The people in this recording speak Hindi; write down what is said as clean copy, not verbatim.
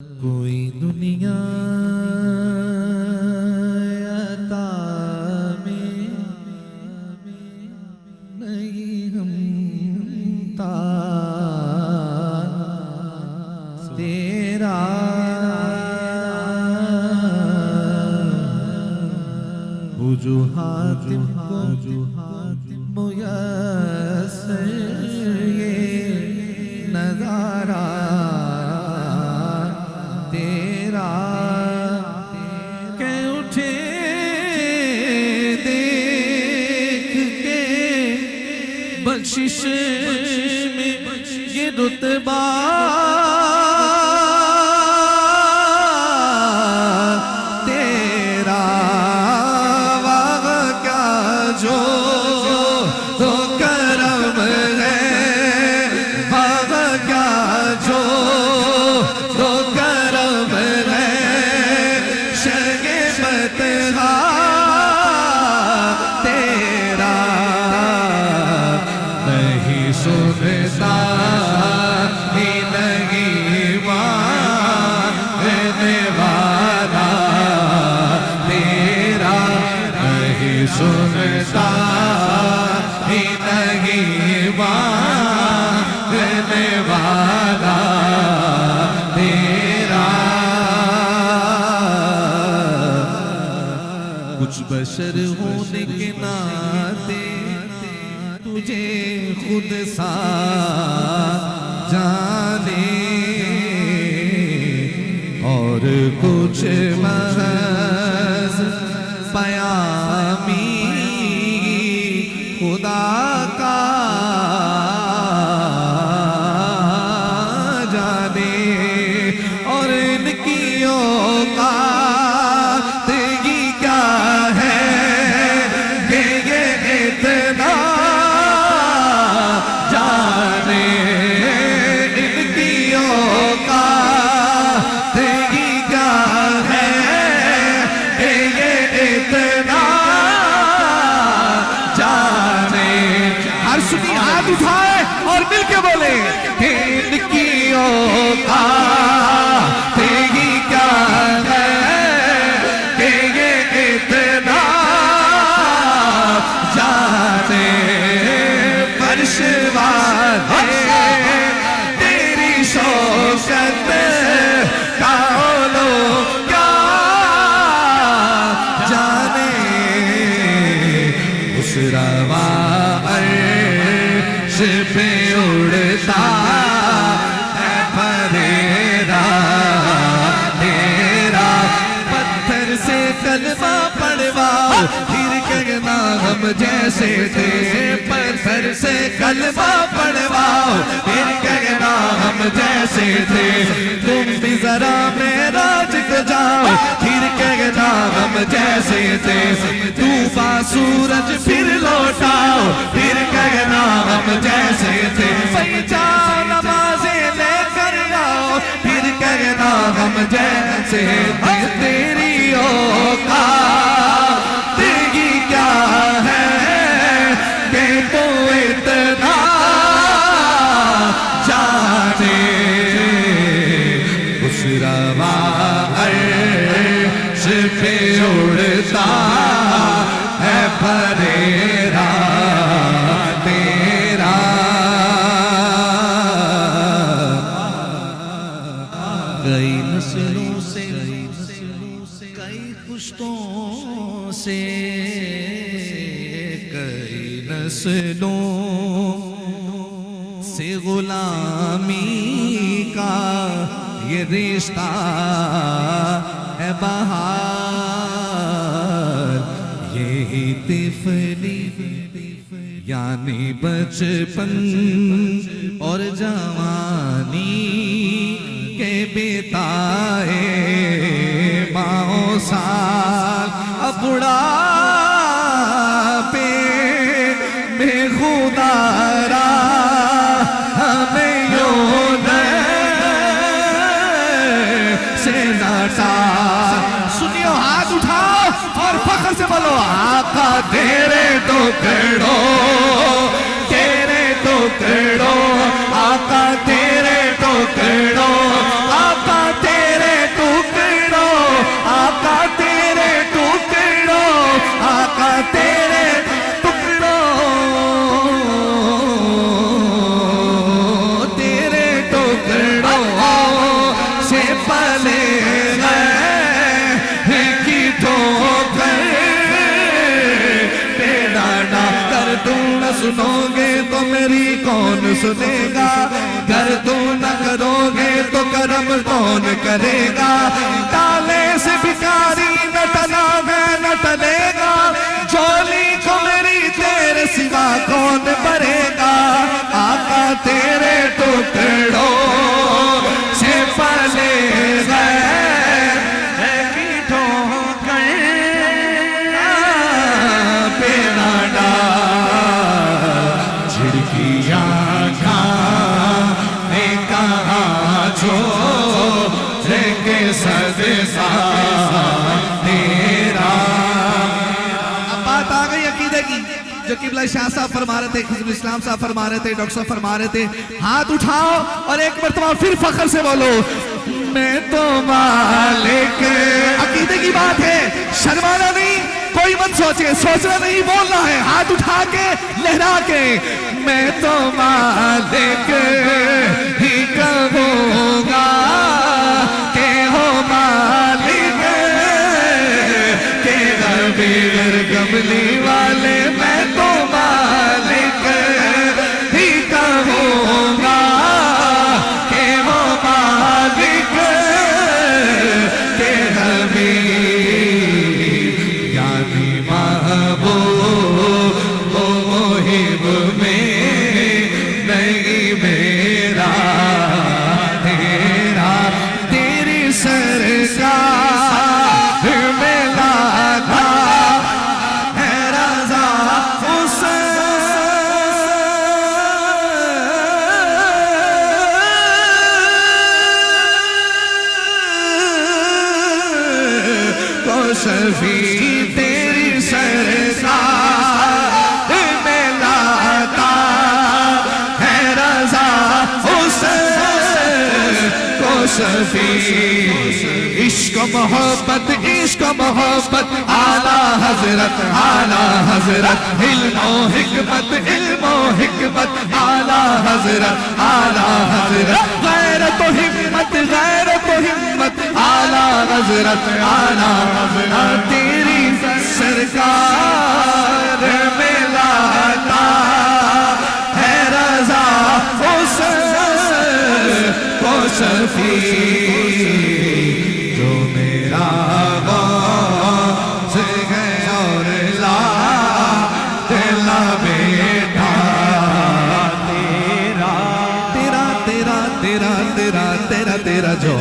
कोई दुनिया अता में नहीं हमता तेरा वजूहात मुयस्सर ये नज़ारा तेरा के उठे देख के बख्शिश में ये रुतबा तेरा वाह क्या जो तो करम है वाह क्या जो तो करम है शगे बतहा तेरा नहीं सुनता ही नहीं मानने वाला तेरा नहीं सुनता ही नहीं मानने वाला तेरा कुछ बशर होने के नाते तुझे खुद सा जाने और कुछ महज पयामी खुदा का जाने और इनकी औकात ही क्या है कि ये इतना जाने इनकी औकात ही क्या है कि ये इतना जाने हर सुनी हाथ उठाए और मिलके बोले कि इनकी औकात ही क्या है कि ये इतना जाने फर्शवान तेरी शौकत का लो क्या जाने उस रवा अर्श पे उड़ता है फरेरा तेरा पत्थर से कलमा पढ़वाओ फिर कहना हम जैसे थे पत्थर से कलमा पढ़वाओ फिर कहना हम जैसे थे तुम भी जरा मेराज को जाओ फिर कहना हम जैसे थे तूफा सूरज फिर लौटाओ फिर कहना हम जैसे थे जाओ नमाज़ें लेकर आओ फिर कहना हम जैसे थे तेरी औकात ही क्या है कि तू इतना जाने उस रवा अर्श पे उड़ता है फरेरा तेरा कई नस्लों से कई पुश्तों से कई नस्लों से गुलामी का ये रिश्ता है बहार यही तिफली यानी बचपन और जवानी के बिताए माओ साल अब बुढ़ापे में खुदारा हमें योद से नाटा सुनियो हाथ उठाओ और फख्र से बोलो आका तेरे टुकड़ों आका तेरे टुकड़ों आका तेरे से पले गए की ठोकर पे डांटा। कर तुम न सुनोगे तो मेरी कौन सुनेगा, कर तुम न करोगे तो करम कौन करेगा। ताले से भिखारी न टला है न टलेगा, झोली को मेरी तेरे सिवा कौन भरेगा। आका तेरे टुकड़ों से पले गए की ठोकर पे डांटा। झिड़कियां खाने कहाँ छोड़ के सदसा तेरा। अब बात आ गई अकीदे की, जो किबला शाह साहब फरमा रहे थे, हिज़्बुल इस्लाम साहब फरमा रहे थे, डॉक्टर साहब फरमा रहे थे। हाथ उठाओ और एक मरतबा फिर फख्र से बोलो, मैं तो मालिक। अकीदे की बात है, शर्माना नहीं, कोई मत सोचे, सोचना नहीं, बोलना है हाथ उठा के लहरा के। मैं तो मालिक ही कहूँगा के हो मालिक के गबीर गमली वाले। मैं तो मालिक ही कहूँगा के हो मालिक के गबीर यानी महबूब ओ मुहिब में नहीं मेरा तेरा। तेरी सरकार में लाता है रज़ा उस को शफी। तेरी सरकार में लाता है रज़ा उस को शफी। इश्क मोहब्बत इश्क मोहब्बत आला हजरत आला हजरत। इल्मो हिकमत इल्मो हिकमत आला हजरत आला हजरत। गैरत हिम्मत गैरत हिम्मत आला हजरत आला हजरत। तेरी सरकार में लाता है रज़ा उस को शफी। जो मेरा गौस है और ला दिला बेटा तेरा तेरा तेरा तेरा तेरा तेरा तेरा। जो